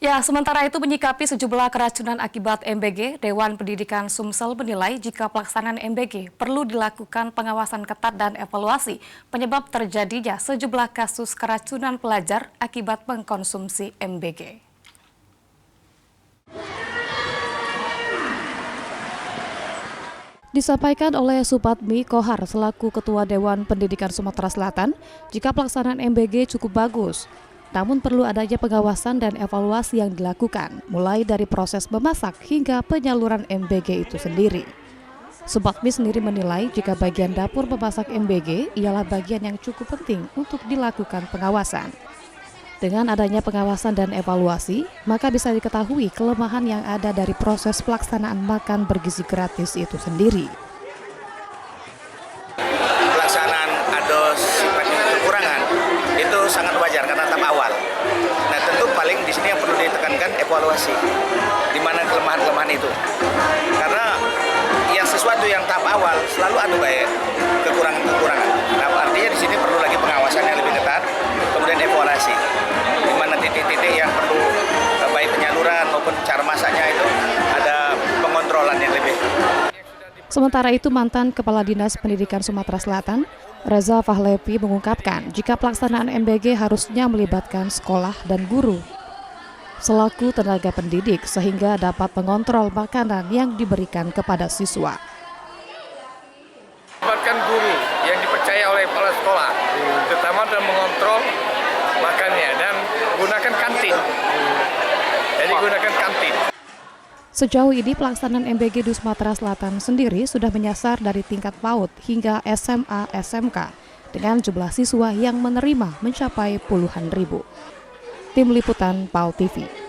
Ya, sementara itu menyikapi sejumlah keracunan akibat MBG, Dewan Pendidikan Sumsel menilai jika pelaksanaan MBG perlu dilakukan pengawasan ketat dan evaluasi penyebab terjadinya sejumlah kasus keracunan pelajar akibat mengkonsumsi MBG. Disampaikan oleh Supatmi Kohar selaku Ketua Dewan Pendidikan Sumatera Selatan, jika pelaksanaan MBG cukup bagus. Namun perlu adanya pengawasan dan evaluasi yang dilakukan, mulai dari proses memasak hingga penyaluran MBG itu sendiri. Supatmi sendiri menilai jika bagian dapur memasak MBG ialah bagian yang cukup penting untuk dilakukan pengawasan. Dengan adanya pengawasan dan evaluasi, maka bisa diketahui kelemahan yang ada dari proses pelaksanaan makan bergizi gratis itu sendiri. Pelaksanaan ada sifatnya kekurangan itu sangat wajar karena tahap awal. Nah, tentu paling di sini yang perlu ditekankan evaluasi di mana kelemahan-kelemahan itu. Karena yang sesuatu yang tahap awal selalu ada baik kekurangan-kekurangan. Nah, artinya di sini perlu lagi pengawasan yang lebih ketat, kemudian evaluasi di mana titik-titik yang perlu baik penyaluran maupun cara masaknya itu ada pengontrolan yang lebih. Sementara itu, mantan Kepala Dinas Pendidikan Sumatera Selatan, Reza Fahlevi mengungkapkan jika pelaksanaan MBG harusnya melibatkan sekolah dan guru selaku tenaga pendidik sehingga dapat mengontrol makanan yang diberikan kepada siswa. Melibatkan guru yang dipercaya oleh kepala sekolah, terutama dalam mengontrol makannya dan gunakan kantin. Jadi gunakan kantin. Sejauh ini pelaksanaan MBG di Sumatera Selatan sendiri sudah menyasar dari tingkat PAUD hingga SMA SMK dengan jumlah siswa yang menerima mencapai puluhan ribu. Tim Liputan PAUD TV.